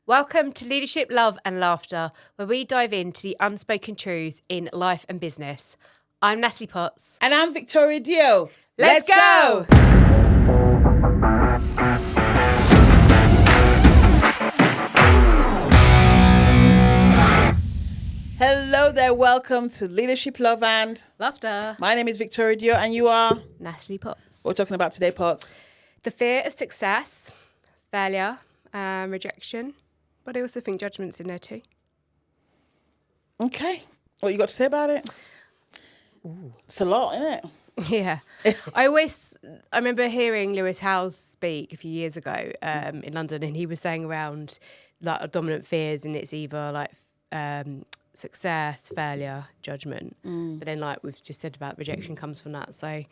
Welcome to Leadership, Love and Laughter, where we dive into the unspoken truths in life and business. I'm Natalie Potts. And I'm Victoria Dio. Let's go! Hello there, welcome to Leadership, Love and Laughter. My name is Victoria Dio and you are? Natalie Potts. What we're talking about today, Potts? The fear of success, failure, rejection, but I also think judgment's in there too. Okay. What you got to say about it? Ooh. It's a lot, isn't it? Yeah. I remember hearing Lewis Howes speak a few years ago in London, and he was saying around like dominant fears, and it's either like success, failure, judgment. But then like we've just said about rejection comes from that. So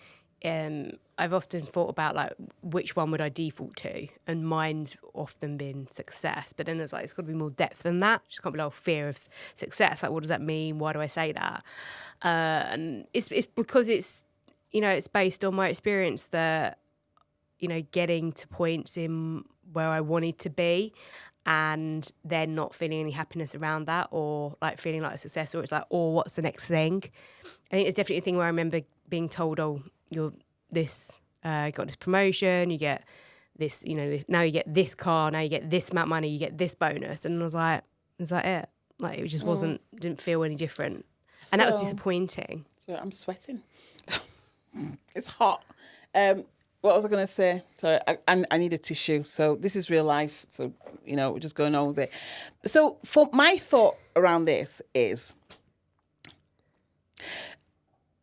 I've often thought about like which one would I default to, and mine's often been success. But then there's like it's got to be more depth than that. Just can't be like fear of success. Like what does that mean? Why do I say that? And it's because it's based on my experience that getting to points in where I wanted to be, and then not feeling any happiness around that, or like feeling like a success, or it's like, oh, what's the next thing? I think it's definitely a thing where I remember being told, oh, you're this, got this promotion, you get this, now you get this car, now you get this amount of money, you get this bonus. And I was like, is that it? Like, it just didn't feel any different. And that was disappointing. So I'm sweating. It's hot. What was I going to say? So I need a tissue. So this is real life. So, we're just going on with it. So for my thought around this is,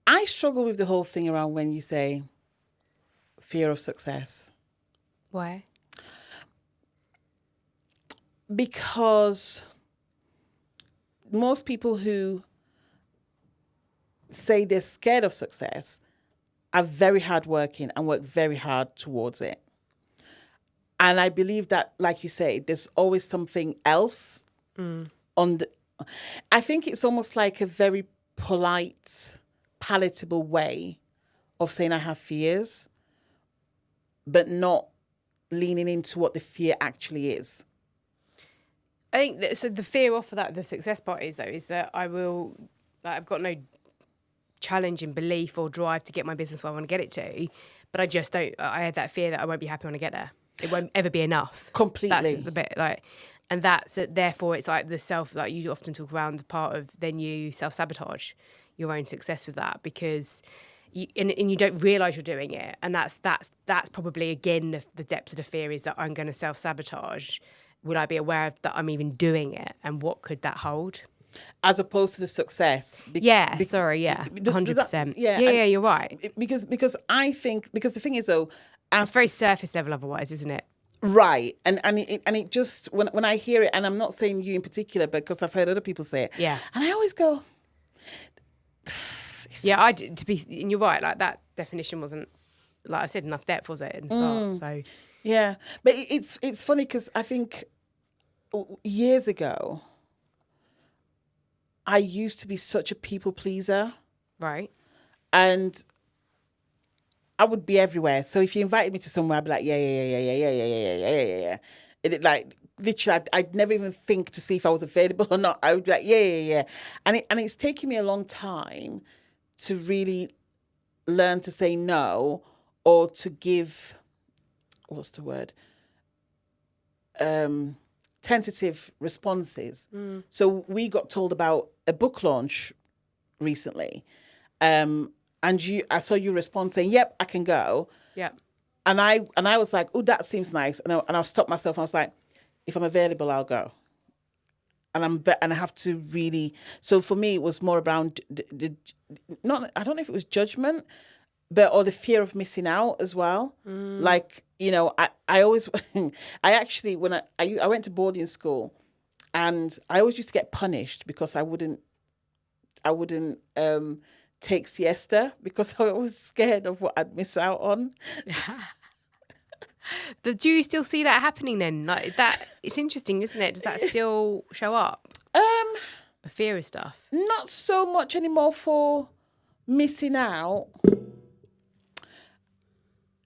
I struggle with the whole thing around when you say fear of success. Why? Because most people who say they're scared of success are very hardworking and work very hard towards it. And I believe that, like you say, there's always something else I think it's almost like a very polite, palatable way of saying I have fears, but not leaning into what the fear actually is. I think that, so the fear off of that, the success part is that I've got no challenging belief or drive to get my business where I want to get it to, but I had that fear that I won't be happy when I get there. It won't ever be enough. Completely. That's the bit and that's therefore it's like the self, like you often talk around the part of then you self-sabotage your own success with that, because you don't realise you're doing it. And that's probably, again, the depths of the fear is that I'm going to self-sabotage. Would I be aware that I'm even doing it? And what could that hold? As opposed to the success. 100%. Yeah, you're right. Because I think, because the thing is though, it's very surface level otherwise, isn't it? Right. And it just, when I hear it, and I'm not saying you in particular, because I've heard other people say it. Yeah. And I always go... Yeah, and you're right, like that definition wasn't, like I said, enough depth, was it, at the start? So yeah. But it's funny because I think years ago, I used to be such a people pleaser. Right. And I would be everywhere. So if you invited me to somewhere, I'd be like, yeah. It, like, literally, I'd never even think to see if I was available or not. I would be like, yeah. And it's taken me a long time to really learn to say no, or to give, what's the word? Tentative responses. So we got told about a book launch recently. And I saw you respond saying, yep, I can go. Yep. And I was like, oh, that seems nice. And I stopped myself and I was like, if I'm available, I'll go. And I have to really. So for me, it was more around I don't know if it was judgment, or the fear of missing out as well. Like, I always, I actually, when I went to boarding school, and I always used to get punished because I wouldn't take siesta because I was scared of what I'd miss out on. Do you still see that happening then? Like that, it's interesting, isn't it? Does that still show up? A fear of stuff? Not so much anymore for missing out.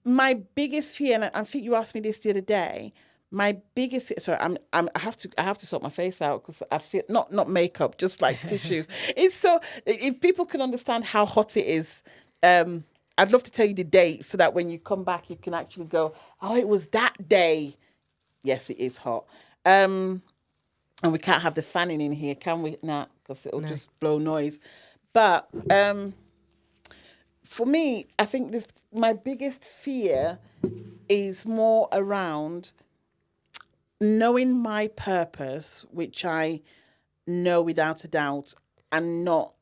My biggest fear, and I think you asked me this the other day, My biggest, sorry, I have to sort my face out because I feel not makeup, just like tissues. It's so, if people can understand how hot it is, I'd love to tell you the date so that when you come back, you can actually go, oh, it was that day. Yes, it is hot. And we can't have the fanning in here, can we? Nah, because it'll just blow noise. But for me, I think my biggest fear is more around knowing my purpose, which I know without a doubt, and not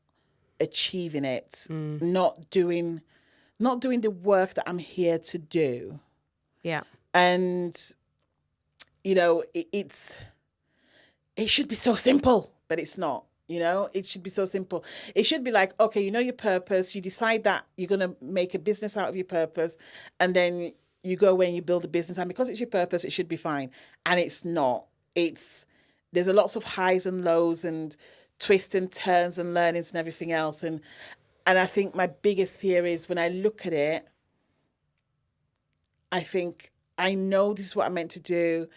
achieving it, not doing the work that I'm here to do. Yeah. And, you know, it should be so simple, but it's not. You know, it should be so simple. It should be like, okay, you know your purpose. You decide that you're going to make a business out of your purpose. And then you go away and you build a business. And because it's your purpose, it should be fine. And it's not. There's a lots of highs and lows and twists and turns and learnings and everything else. And I think my biggest fear is when I look at it, I think I know this is what I'm meant to do.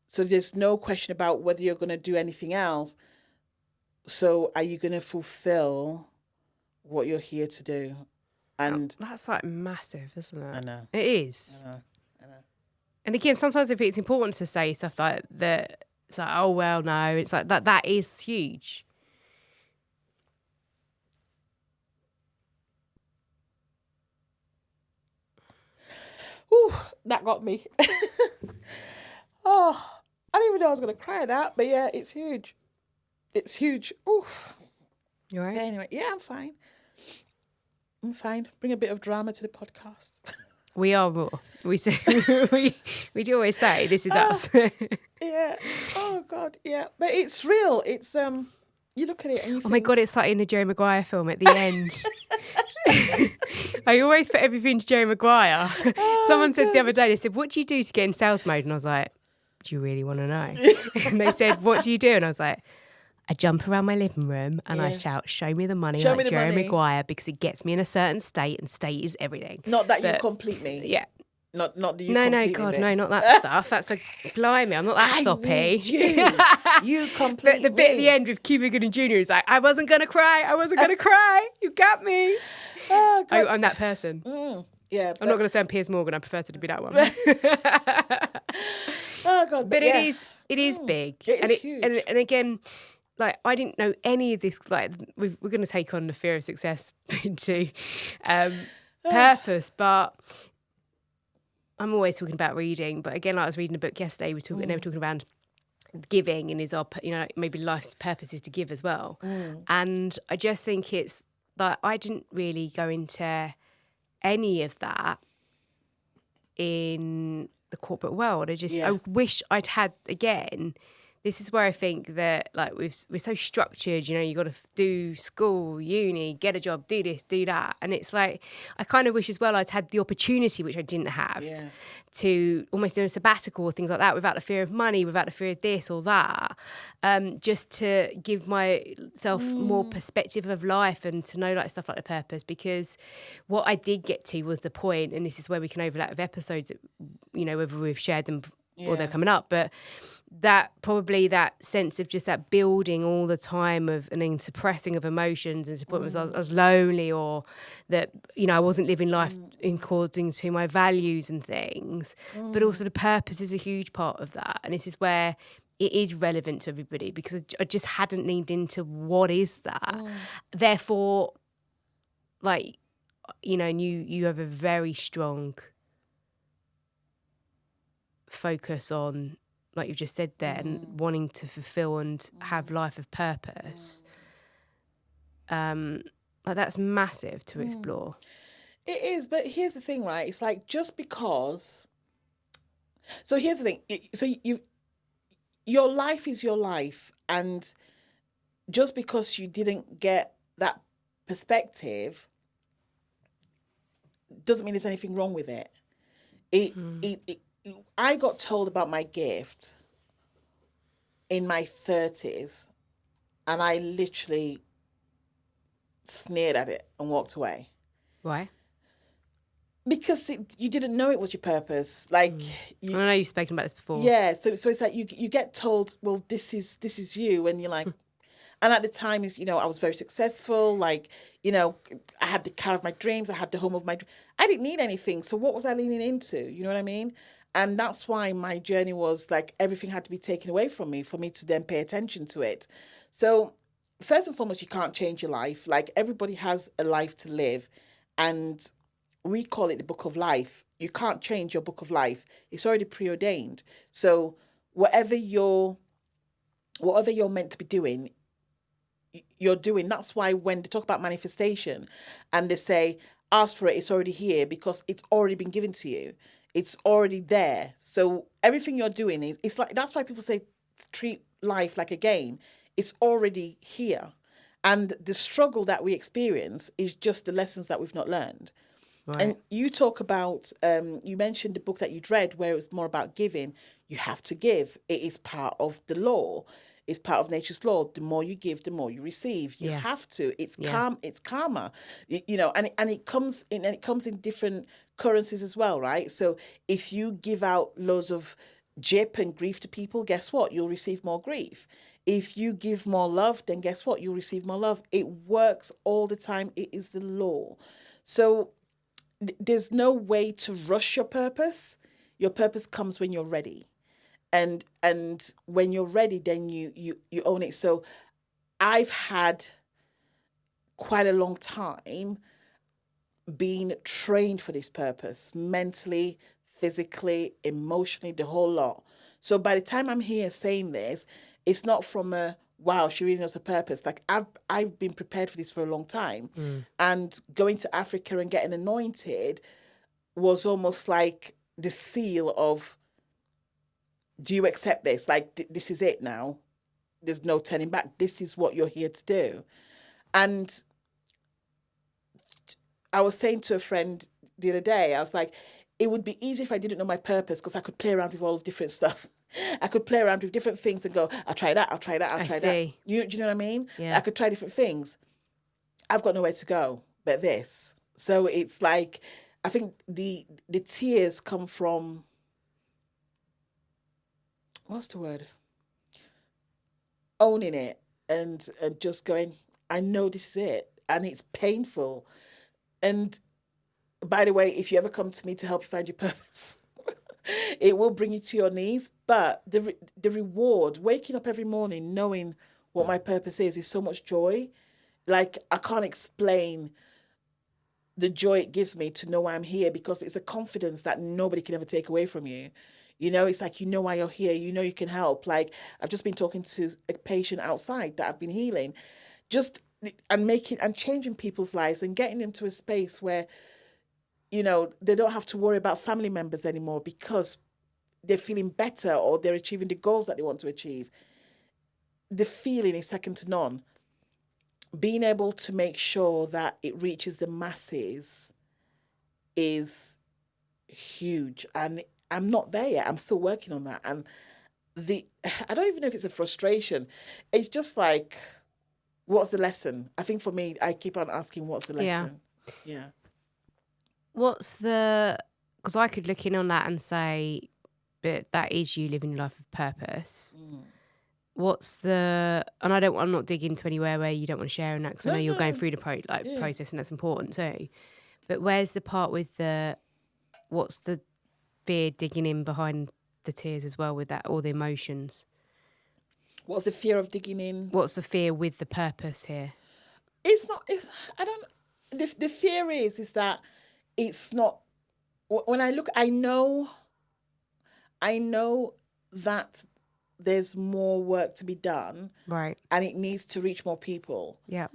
So there's no question about whether you're going to do anything else. So are you going to fulfill what you're here to do? And that's like massive, isn't it? I know. It is. I know. And again, sometimes if it's important to say stuff like that, it's like, oh, well, no, it's like that is huge. Ooh, that got me. Oh, I didn't even know I was going to cry at that, but yeah, it's huge. It's huge. Ooh. You all right? Anyway, yeah, I'm fine. Bring a bit of drama to the podcast. We are raw. We say we do always say this is us. Yeah. Oh God. Yeah. But it's real. It's you look at it and you think, oh my God, it's like in the Jerry Maguire film at the end. I always put everything to Jerry Maguire. Someone said the other day, they said, what do you do to get in sales mode? And I was like, do you really want to know? And they said, what do you do? And I was like, I jump around my living room and I shout, show me the money, Show like me the Jerry money. Maguire, because it gets me in a certain state, and state is everything. Not that you complete me. Yeah. Not that you No, complete God, me. no, not that stuff. That's like, blimey, I'm not that soppy. Need you complete But the bit at the end with Cuba Gooding Jr. is like, I wasn't going to cry. You got me. Oh, God. I'm that person. Yeah. I'm not going to say I'm Piers Morgan. I prefer to be that one. Oh, God. But it is big. It is huge. And again, like, I didn't know any of this. Like, we're going to take on the fear of success into purpose, but I'm always talking about reading. But again, like I was reading a book yesterday. They were talking about giving, and is our, maybe life's purpose is to give as well. And I just think it's like, I didn't really go into any of that in the corporate world. I wish I'd had, again, this is where I think that, like, we're so structured, you got to do school, uni, get a job, do this, do that. And it's like, I kind of wish as well I'd had the opportunity, which I didn't have, to almost do a sabbatical or things like that, without the fear of money, without the fear of this or that, just to give myself more perspective of life and to know, like, stuff like the purpose. Because what I did get to was the point, and this is where we can overlap with episodes, whether we've shared them or they're coming up, but that sense of just that building all the time of, and then suppressing of emotions and disappointments. I was lonely, or that, I wasn't living life according to my values and things. But also the purpose is a huge part of that. And this is where it is relevant to everybody, because I just hadn't leaned into what is that. Therefore, like, and you have a very strong focus on, like you've just said there, and wanting to fulfill and have life of purpose. Like, that's massive to explore. It is, but here's the thing, right? It's like, just because. So here's the thing. So your life is your life, and just because you didn't get that perspective doesn't mean there's anything wrong with it. I got told about my gift in my 30s, and I literally sneered at it and walked away. Why? Because you didn't know it was your purpose. Like I know you've spoken about this before. yeah, so it's like you get told, well, this is you, and you're like, and at the time is I was very successful. Like I had the car of my dreams, I had the home of my. I didn't need anything, so what was I leaning into? You know what I mean? And that's why my journey was like everything had to be taken away from me for me to then pay attention to it. So first and foremost, you can't change your life. Like everybody has a life to live, and we call it the book of life. You can't change your book of life. It's already preordained. So whatever you're meant to be doing, you're doing. That's why when they talk about manifestation and they say ask for it, it's already here, because it's already been given to you. It's already there. So everything you're doing it's like, that's why people say treat life like a game. It's already here. And the struggle that we experience is just the lessons that we've not learned. Right. And you talk about, you mentioned the book that you'd read where it was more about giving. You have to give. It is part of the law. It's part of nature's law. The more you give, the more you receive. You have to. It's It's karma. And it comes in different currencies as well, right? So if you give out loads of jip and grief to people, guess what? You'll receive more grief. If you give more love, then guess what? You'll receive more love. It works all the time. It is the law. So there's no way to rush your purpose. Your purpose comes when you're ready. And when you're ready, then you own it. So I've had quite a long time being trained for this purpose, mentally, physically, emotionally, the whole lot. So by the time I'm here saying this, it's not from a wow, she really knows her purpose. Like I've been prepared for this for a long time. And going to Africa and getting anointed was almost like the seal of, do you accept this? Like this is it now. There's no turning back. This is what you're here to do. And I was saying to a friend the other day, I was like, it would be easy if I didn't know my purpose, because I could play around with all the different stuff. I could play around with different things and go, I'll try that, I'll try that, I'll try that. Do you know what I mean? Yeah. I could try different things. I've got nowhere to go but this. So it's like, I think the tears come from, what's the word? Owning it and just going, I know this is it. And it's painful. And by the way, if you ever come to me to help you find your purpose, it will bring you to your knees. But the reward, waking up every morning knowing what my purpose is so much joy. Like, I can't explain the joy it gives me to know why I'm here, because it's a confidence that nobody can ever take away from you. It's like, why you're here, you can help. Like, I've just been talking to a patient outside that I've been healing, and changing people's lives and getting them to a space where, they don't have to worry about family members anymore because they're feeling better or they're achieving the goals that they want to achieve. The feeling is second to none. Being able to make sure that it reaches the masses is huge. And I'm not there yet. I'm still working on that. And I don't even know if it's a frustration. It's just like, what's the lesson? I think for me, I keep on asking, what's the lesson? Yeah. Because I could look in on that and say, but that is you living your life of purpose. And I'm not digging into anywhere where you don't want to share in that, because I know you're going through the process, and that's important too. But where's the part with what's the fear digging in behind the tears as well with that, all the emotions? What's the fear of digging in? What's the fear with the purpose here? The fear is that it's not, when I look, I know that there's more work to be done. Right. And it needs to reach more people. Yeah.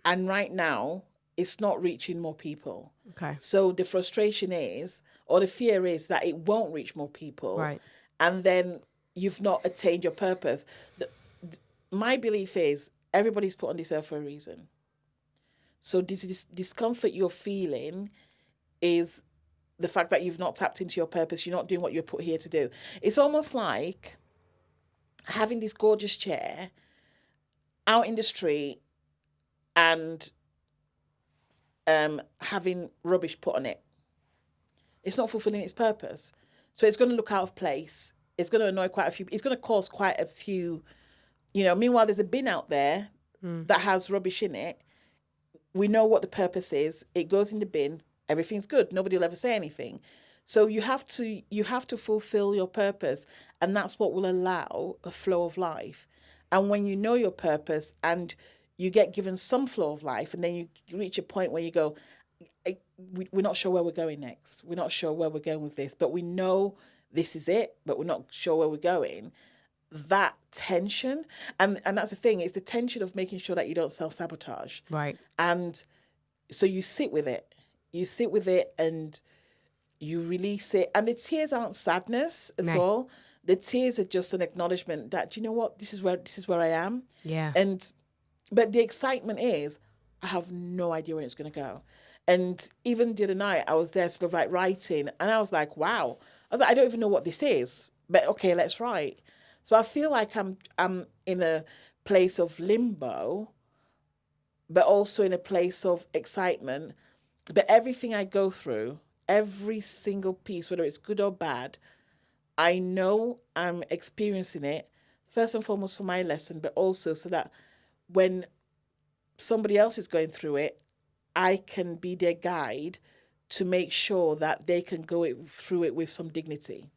And right now, it's not reaching more people. Okay. So the frustration is, or the fear is, that it won't reach more people. Right. And then you've not attained your purpose. My belief is everybody's put on this earth for a reason. So this discomfort you're feeling is the fact that you've not tapped into your purpose. You're not doing what you're put here to do. It's almost like having this gorgeous chair out in the street and having rubbish put on it. it's not fulfilling its purpose. So it's going to look out of place. It's going to annoy quite a few. It's going to cause quite a few, meanwhile, there's a bin out there that has rubbish in it. We know what the purpose is. It goes in the bin. Everything's good. Nobody will ever say anything. So you have to fulfill your purpose, and that's what will allow a flow of life. And when you know your purpose and you get given some flow of life, and then you reach a point where you go, we're not sure where we're going next. We're not sure where we're going with this, but we know this is it, but we're not sure where we're going. That tension, and that's the thing, it's the tension of making sure that you don't self-sabotage. Right. And so you sit with it. You sit with it and you release it. And the tears aren't sadness at all. The tears are just an acknowledgement that, you know what, this is where I am. Yeah. But the excitement is, I have no idea where it's going to go. And even the other night, I was there sort of like writing, and I was like, wow. I was like, I don't even know what this is, but okay, let's write. So I feel like I'm in a place of limbo, but also in a place of excitement. But everything I go through, every single piece, whether it's good or bad, I know I'm experiencing it, first and foremost for my lesson, but also so that when somebody else is going through it, I can be their guide to make sure that they can go through it with some dignity.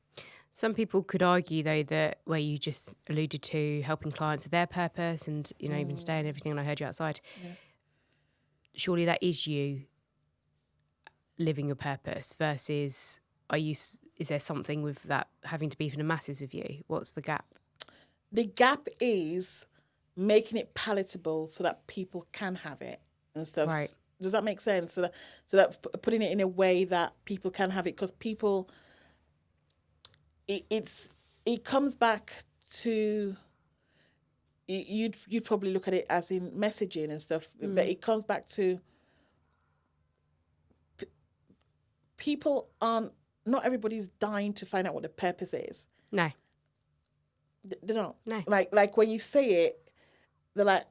Some people could argue, though, that where you just alluded to helping clients with their purpose and, even staying everything, and I heard you outside, surely that is you living your purpose versus is there something with that having to be for the masses with you? What's the gap? The gap is making it palatable so that people can have it and stuff. Right. Does that make sense? So that putting it in a way that people can have it, because people, it comes back to, you'd probably look at it as in messaging and stuff, but it comes back to people not everybody's dying to find out what the purpose is. No. They're not. No. Like when you say it, they're like,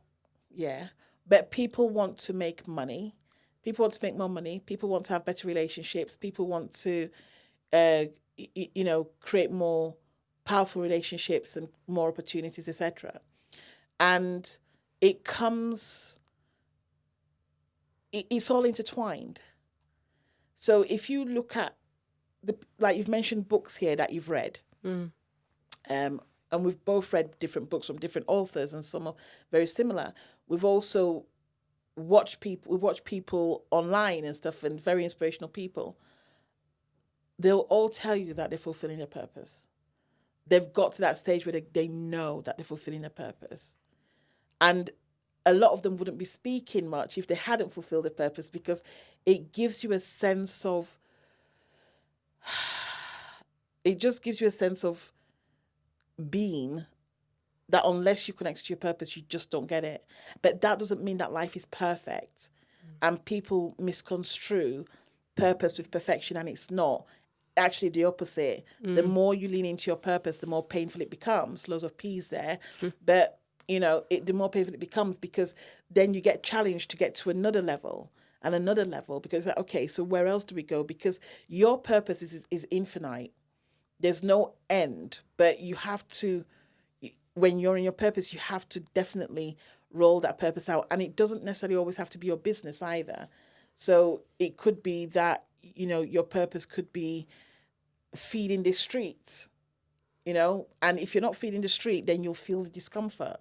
yeah. But people want to make money. People want to make more money. People want to have better relationships. People want to, create more powerful relationships and more opportunities, etc. And it comes, it's all intertwined. So if you look at like you've mentioned books here that you've read, and we've both read different books from different authors, and some are very similar. We've also watched people online and stuff, and very inspirational people. They'll all tell you that they're fulfilling their purpose. They've got to that stage where they know that they're fulfilling their purpose. And a lot of them wouldn't be speaking much if they hadn't fulfilled their purpose, because it gives you a sense of, it just gives you a sense of being that unless you connect to your purpose, you just don't get it. But that doesn't mean that life is perfect. And people misconstrue purpose with perfection, and it's not. Actually, the opposite. The more you lean into your purpose, the more painful it becomes. Loads of P's there. But, the more painful it becomes, because then you get challenged to get to another level and another level, because, okay, so where else do we go? Because your purpose is infinite. There's no end, but you have to, when you're in your purpose, you have to definitely roll that purpose out. And it doesn't necessarily always have to be your business either. So it could be that, your purpose could be feeding the streets, and if you're not feeding the street, then you'll feel the discomfort.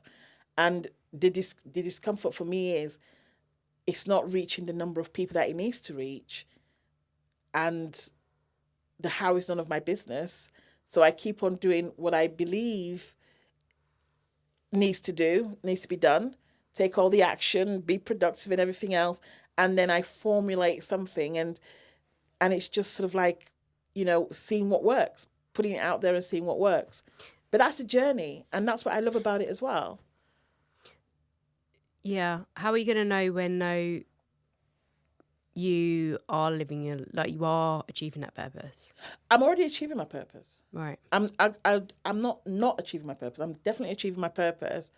And the discomfort for me is it's not reaching the number of people that it needs to reach. And the how is none of my business. So I keep on doing what I believe needs to be done, take all the action, be productive and everything else. And then I formulate something, and it's just sort of like, seeing what works, putting it out there and seeing what works. But that's a journey, and that's what I love about it as well. Yeah. How are you going to know when you are living you are achieving that purpose? I'm already achieving my purpose. Right. I'm not achieving my purpose. I'm definitely achieving my purpose.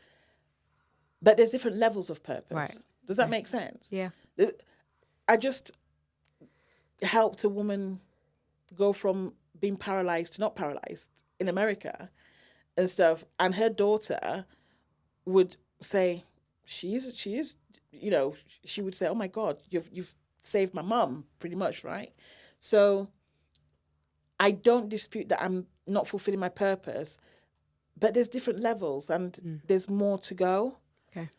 But there's different levels of purpose. Right. Does that make sense? Yeah. I just helped a woman go from being paralyzed to not paralyzed in America and stuff. And her daughter would say, she is, you know, she would say, "Oh my God, you've saved my mum," pretty much, right? So I don't dispute that I'm not fulfilling my purpose, but there's different levels and there's more to go. Okay.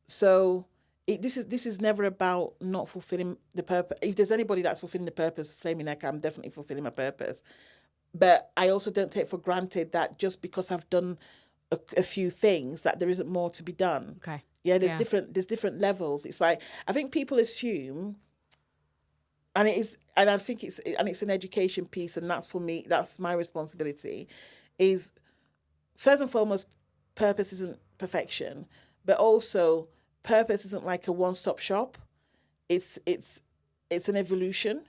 So this is never about not fulfilling the purpose. If there's anybody that's fulfilling the purpose, flaming neck, I'm definitely fulfilling my purpose. But I also don't take for granted that just because I've done a few things that there isn't more to be done. Okay. Yeah, there's different levels. It's like I think people assume, and I think it's an education piece, and that's for me. That's my responsibility. Is first and foremost, purpose isn't perfection, but also purpose isn't like a one-stop shop. It's an evolution,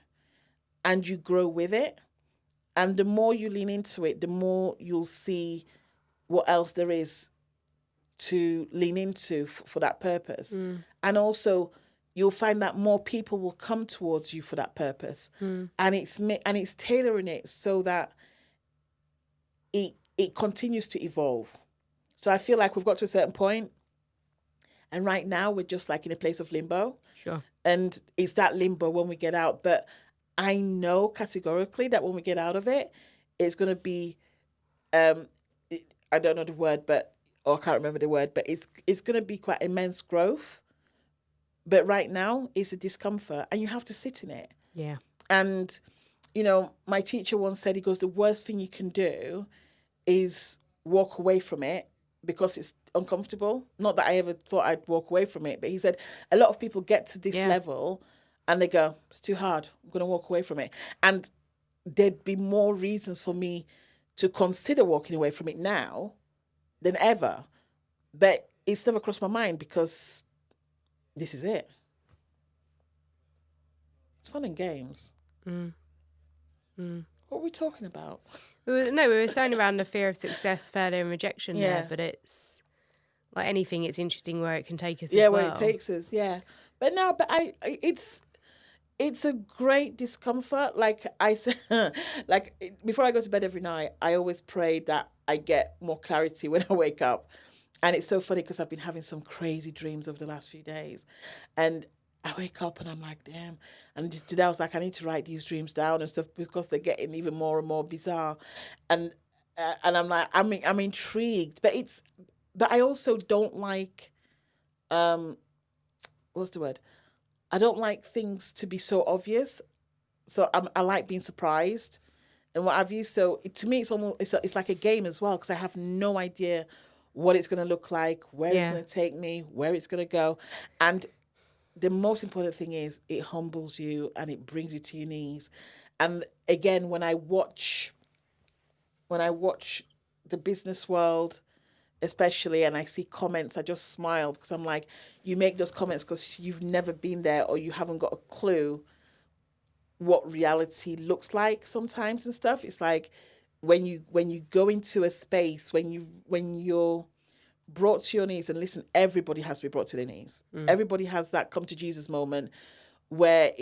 and you grow with it. And the more you lean into it, the more you'll see what else there is to lean into for that purpose. And also, you'll find that more people will come towards you for that purpose. And it's tailoring it so that it continues to evolve. So I feel like we've got to a certain point, and right now we're just like in a place of limbo. Sure. And it's that limbo when we get out. But I know categorically that when we get out of it, it's going to be, I don't know the word, or I can't remember the word, but it's going to be quite immense growth. But right now, it's a discomfort, and you have to sit in it. Yeah. And, you know, my teacher once said, he goes, the worst thing you can do is walk away from it because it's uncomfortable. Not that I ever thought I'd walk away from it, but he said a lot of people get to this level and they go, it's too hard, I'm going to walk away from it. And there'd be more reasons for me to consider walking away from it now than ever. But it's never crossed my mind because this is it. It's fun and games. What are we talking about? We were saying around the fear of success, failure, and rejection there, but it's like anything, it's interesting where it can take us as well. Yeah, where it takes us, But no, but it's a great discomfort. Like I said, like before I go to bed every night, I always pray that I get more clarity when I wake up. And it's so funny because I've been having some crazy dreams over the last few days. And I wake up and I'm like, damn. And today I was like, I need to write these dreams down and stuff because they're getting even more and more bizarre. And I'm like, I'm intrigued. But I also don't like, what's the word? I don't like things to be so obvious. So I like being surprised and what have you. So to me, it's like a game as well because I have no idea what it's going to look like, where it's going to take me, where it's going to go. And the most important thing is it humbles you and it brings you to your knees. And again, when I watch the business world, especially, and I see comments, I just smile because I'm like, you make those comments because you've never been there or you haven't got a clue what reality looks like sometimes and stuff. It's like when you go into a space, when you're brought to your knees, and listen, everybody has to be brought to their knees. Everybody has that come to Jesus moment where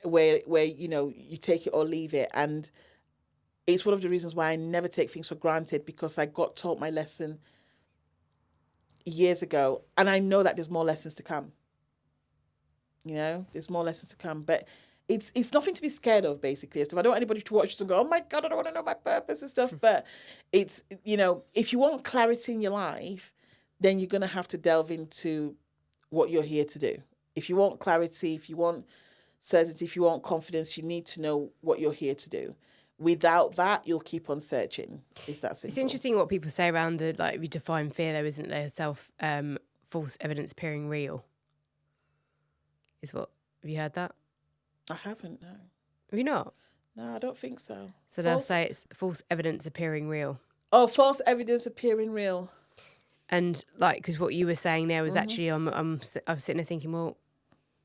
where you know, you take it or leave it. And it's one of the reasons why I never take things for granted because I got taught my lesson years ago. And I know that there's more lessons to come. You know, there's more lessons to come. But it's nothing to be scared of, basically. So I don't want anybody to watch this and go, oh my God, I don't want to know my purpose and stuff. But it's, you know, if you want clarity in your life, then you're going to have to delve into what you're here to do. If you want clarity, if you want certainty, if you want confidence, you need to know what you're here to do. Without that, you'll keep on searching. It's that simple. It's interesting what people say around the, like, we define fear, though, isn't there? False evidence appearing real. Have you heard that? I haven't, no. Have you not? No, I don't think so. So they'll say it's false evidence appearing real. Oh, false evidence appearing real. And like, because what you were saying there was actually, I was sitting there thinking, well,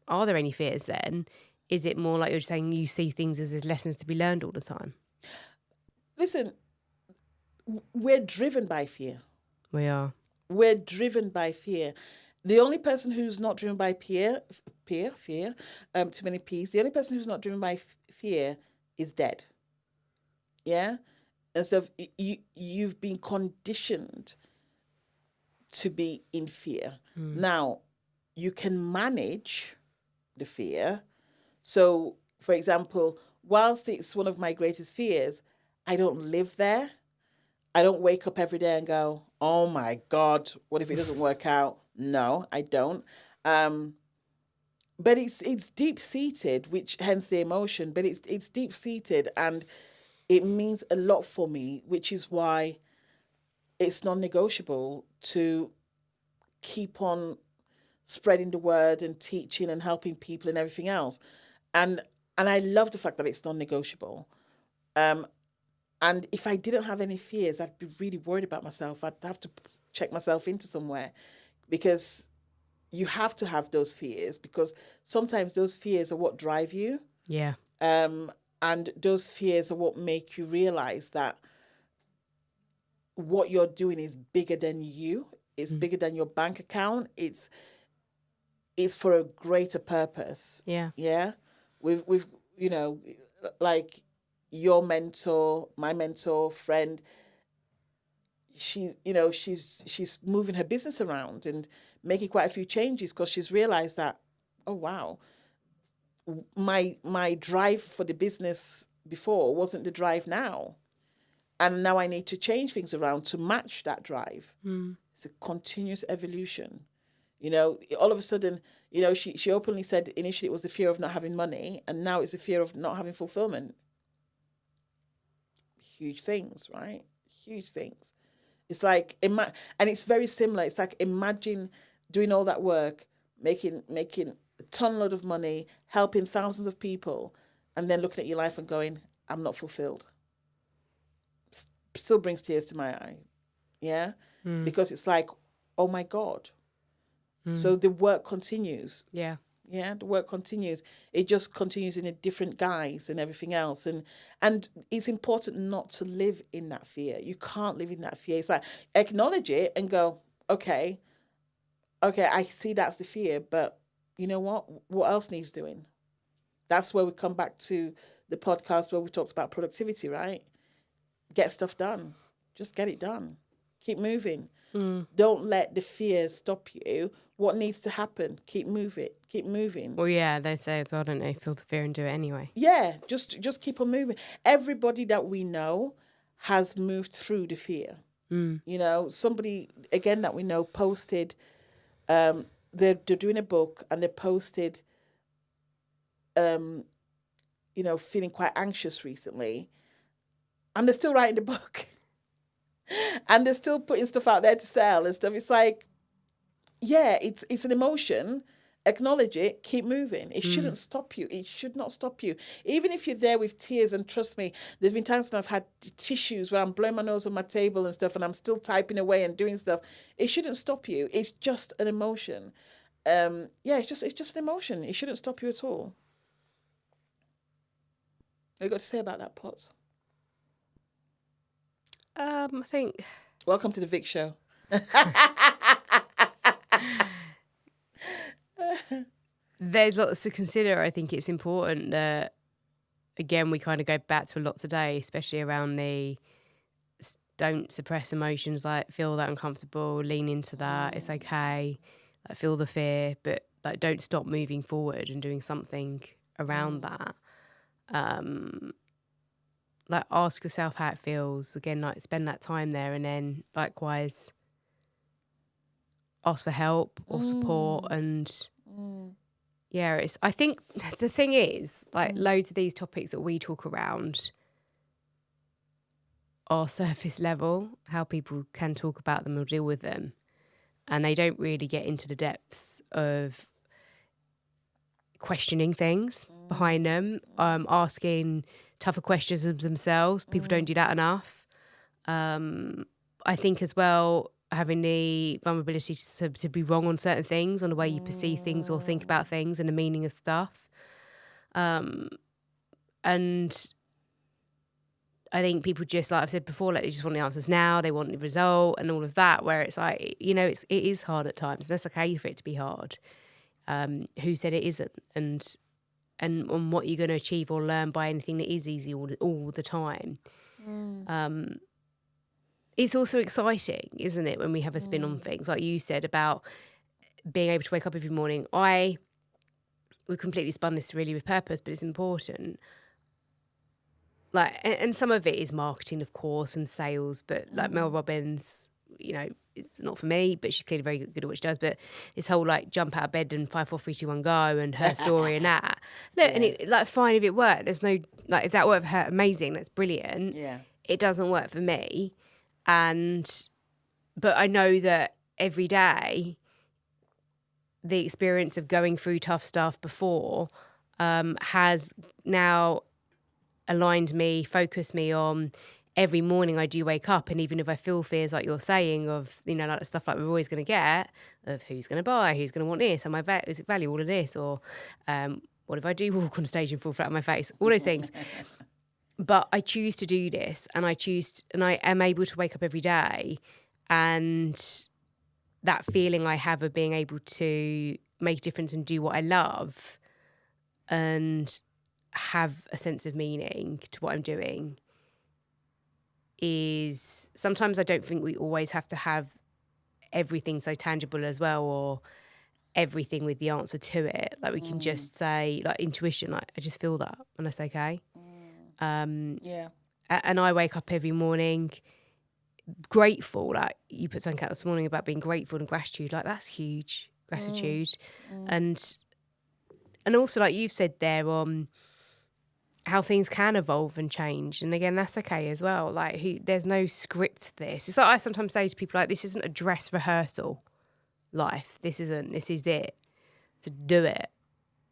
are there any fears then? Is it more like you're saying you see things as lessons to be learned all the time? Listen, we're driven by fear. We are. We're driven by fear. The only person who's not driven by fear, too many P's, the only person who's not driven by fear is dead. Yeah? And so you've been conditioned to be in fear. Now, you can manage the fear. So, for example, whilst it's one of my greatest fears, I don't live there. I don't wake up every day and go, oh my God, what if it doesn't work out? No, I don't. But it's deep seated, which hence the emotion. But it's deep seated, and it means a lot for me, which is why it's non-negotiable to keep on spreading the word and teaching and helping people and everything else. And I love the fact that it's non-negotiable. And if I didn't have any fears, I'd be really worried about myself. I'd have to check myself into somewhere, because you have to have those fears, because sometimes those fears are what drive you. Yeah. And those fears are what make you realize that what you're doing is bigger than you. It's bigger than your bank account. It's for a greater purpose. Yeah. Yeah. We've like your mentor, my mentor, friend, she's moving her business around and making quite a few changes because she's realized that, oh wow, my drive for the business before wasn't the drive now. And now I need to change things around to match that drive. It's a continuous evolution. All of a sudden, she openly said initially it was the fear of not having money, and now it's the fear of not having fulfillment. Huge things, right? Huge things. It's like, and it's very similar. It's like, imagine doing all that work, making a ton load of money, helping thousands of people, and then looking at your life and going, I'm not fulfilled. Still brings tears to my eye. Yeah? Because it's like, oh my God. So the work continues. Yeah. Yeah, the work continues. It just continues in a different guise and everything else. And it's important not to live in that fear. You can't live in that fear. It's like, acknowledge it and go, okay, I see that's the fear, but you know what? What else needs doing? That's where we come back to the podcast where we talked about productivity, right? Get stuff done. Just get it done. Keep moving. Don't let the fear stop you. What needs to happen? Keep moving. Keep moving. Well, yeah, they say as well, don't they? Feel the fear and do it anyway. Yeah, just keep on moving. Everybody that we know has moved through the fear. Somebody, again, that we know posted, they're doing a book and they posted, feeling quite anxious recently. And they're still writing the book. And they're still putting stuff out there to sell and stuff. It's like, yeah, it's an emotion. Acknowledge it. Keep moving. It shouldn't stop you. It should not stop you. Even if you're there with tears, and trust me, there's been times when I've had tissues where I'm blowing my nose on my table and stuff, and I'm still typing away and doing stuff. It shouldn't stop you. It's just an emotion. It's just an emotion. It shouldn't stop you at all. What you got to say about that, Potts? I think. Welcome to the Vic Show. There's lots to consider. I think it's important that, again, we kind of go back to a lot today, especially around the don't suppress emotions, like feel that uncomfortable, lean into that, it's okay, like feel the fear, but like don't stop moving forward and doing something around that. Like ask yourself how it feels, again, like spend that time there, and then likewise ask for help or support. And yeah, I think the thing is, like loads of these topics that we talk around are surface level, how people can talk about them or deal with them, and they don't really get into the depths of questioning things behind them, asking tougher questions of themselves. People don't do that enough. I think as well, having the vulnerability to be wrong on certain things, on the way you perceive things or think about things and the meaning of stuff. And I think people just, like I've said before, like they just want the answers now, they want the result and all of that, where it's like, it is hard at times, and that's okay for it to be hard. Who said it isn't? And and on what you're going to achieve or learn by anything that is easy all the time. It's also exciting, isn't it, when we have a spin on things, like you said about being able to wake up every morning. We completely spun this really with purpose, but it's important. Like, and some of it is marketing, of course, and sales, but like Mel Robbins, you know, it's not for me, but she's clearly very good at what she does. But this whole like jump out of bed and 5, 4, 3, 2, 1, go, and her story and that. Look, and it like fine if it worked. There's no like if that worked for her, amazing. That's brilliant. Yeah. It doesn't work for me, but I know that every day, the experience of going through tough stuff before has now aligned me, focused me on every morning I do wake up, and even if I feel fears like you're saying of, you know, like the stuff like we're always going to get of who's going to buy, who's going to want this, am I is it value all of this, or what if I do walk on stage and fall flat on my face, all those things. But I choose to do this, and I am able to wake up every day, and that feeling I have of being able to make a difference and do what I love and have a sense of meaning to what I'm doing is, sometimes I don't think we always have to have everything so tangible as well, or everything with the answer to it. Like we can just say, like intuition, like I just feel that, and that's okay. Yeah. And I wake up every morning grateful. Like you put something out this morning about being grateful and gratitude. Like that's huge, gratitude. And also like you've said there on how things can evolve and change. And again, that's okay as well. Like there's no script to this. It's like I sometimes say to people, like, this isn't a dress rehearsal life. This is it. So do it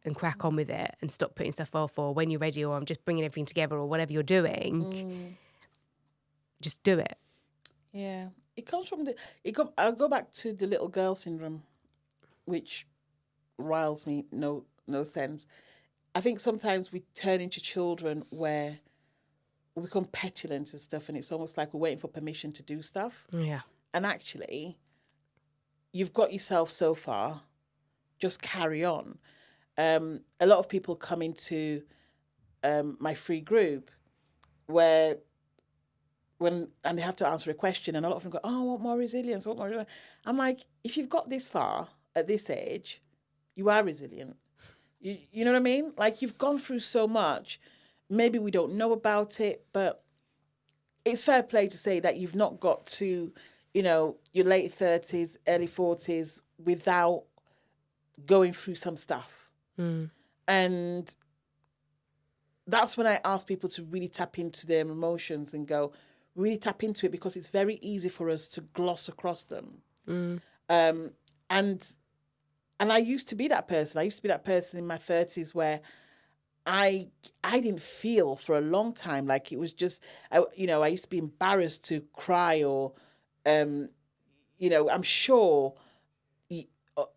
and crack on with it and stop putting stuff off, or when you're ready, or I'm just bringing everything together, or whatever you're doing, just do it. Yeah. It comes from I'll go back to the little girl syndrome, which riles me no sense. I think sometimes we turn into children where we become petulant and stuff, and it's almost like we're waiting for permission to do stuff. Yeah. And actually, you've got yourself so far, just carry on. A lot of people come into my free group and they have to answer a question, and a lot of them go, "Oh, I want more resilience. I want more resilience." I'm like, if you've got this far at this age, you are resilient. You know what I mean? Like, you've gone through so much. Maybe we don't know about it, but it's fair play to say that you've not got to, you know, your late 30s, early 40s without going through some stuff. And that's when I ask people to really tap into their emotions and really tap into it, because it's very easy for us to gloss across them. And I used to be that person. I used to be that person in my 30s where I didn't feel for a long time. Like it was just, I used to be embarrassed to cry, or, I'm sure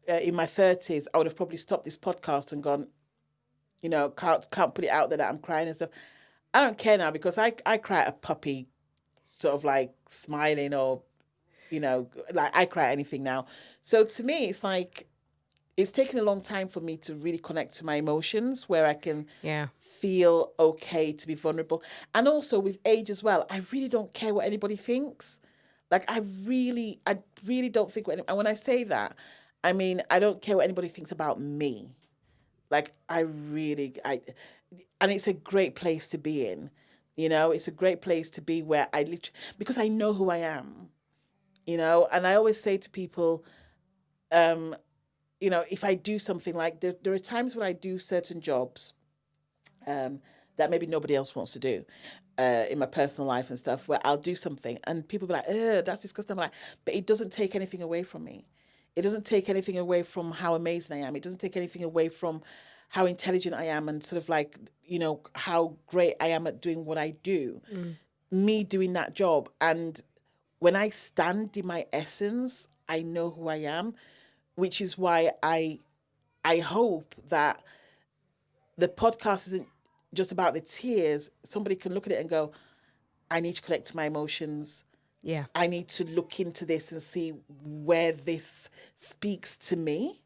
in my 30s, I would have probably stopped this podcast and gone, can't put it out there that I'm crying and stuff. I don't care now, because I cry at a puppy sort of like smiling, or, like I cry at anything now. So to me, it's like, it's taken a long time for me to really connect to my emotions, where I can feel okay to be vulnerable. And also with age as well, I really don't care what anybody thinks. Like I really don't think and when I say that, I mean, I don't care what anybody thinks about me. Like and it's a great place to be in. It's a great place to be where because I know who I am, and I always say to people, if I do something, like there are times when I do certain jobs that maybe nobody else wants to do in my personal life and stuff, where I'll do something and people be like, that's disgusting. I'm like, but it doesn't take anything away from me. It doesn't take anything away from how amazing I am. It doesn't take anything away from how intelligent I am, and sort of like, how great I am at doing what I do. Me doing that job. And when I stand in my essence, I know who I am, which is why I hope that the podcast isn't just about the tears. Somebody can look at it and go, I need to connect to my emotions. Yeah. I need to look into this and see where this speaks to me,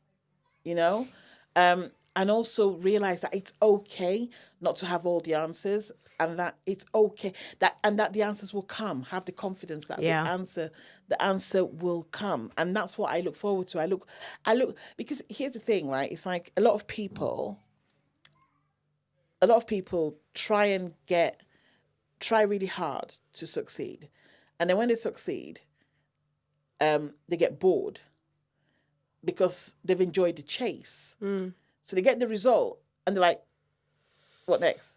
and also realize that it's okay not to have all the answers, and that it's okay that the answers will come. Have the confidence that the answer will come, and that's what I look forward to. I look because here's the thing, right? It's like a lot of people try really hard to succeed, and then when they succeed, they get bored because they've enjoyed the chase. So they get the result and they're like, what next?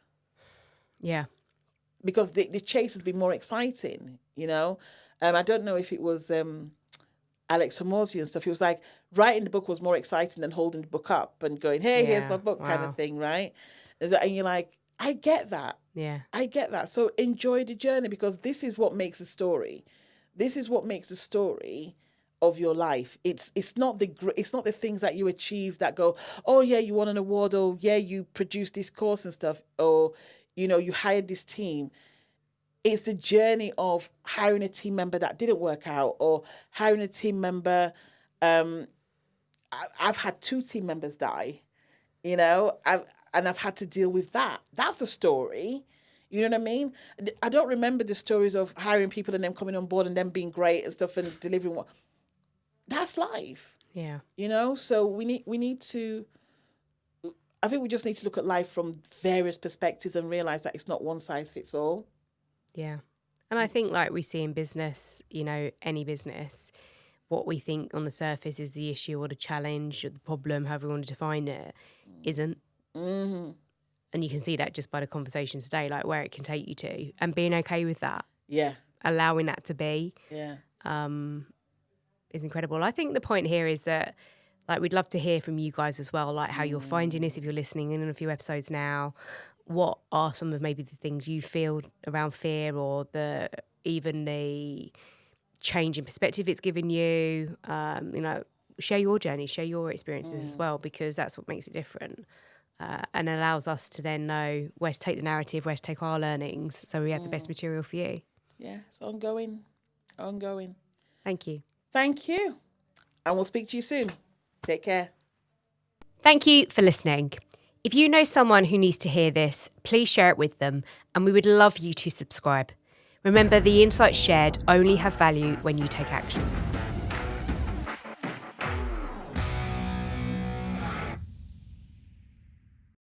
Yeah. Because the chase has been more exciting, you know? I don't know if it was Alex Hormozy and stuff. He was like, writing the book was more exciting than holding the book up and going, hey, here's my book kind of thing, right? And you're like, I get that. Yeah. I get that. So enjoy the journey, because this is what makes a story. This is what makes a story of your life. It's not the things that you achieve that go, oh yeah, you won an award, or yeah, you produced this course and stuff, or you know, you hired this team. It's the journey of hiring a team member that didn't work out, or hiring a team member. I've had 2 team members die, you know, I've had to deal with that. That's the story. You know what I mean? I don't remember the stories of hiring people and them coming on board and them being great and stuff and delivering what. That's life. Yeah. You know, so we need to, I think we just need to look at life from various perspectives and realize that it's not one size fits all. Yeah. And I think, like we see in business, you know, any business, what we think on the surface is the issue or the challenge or the problem, however you want to define it, isn't. Mm-hmm. And you can see that just by the conversation today, like where it can take you to, and being okay with that. Yeah. Allowing that to be. Yeah. Is incredible. I think the point here is that, like, we'd love to hear from you guys as well, like how you're finding this, if you're listening in a few episodes now. What are some of maybe the things you feel around fear, or even the change in perspective it's given you? You know, share your journey, share your experiences as well, because that's what makes it different. And allows us to then know where to take the narrative, where to take our learnings, so we have the best material for you. Yeah, it's ongoing. Thank you. Thank you. And we'll speak to you soon. Take care. Thank you for listening. If you know someone who needs to hear this, please share it with them, and we would love you to subscribe. Remember, the insights shared only have value when you take action.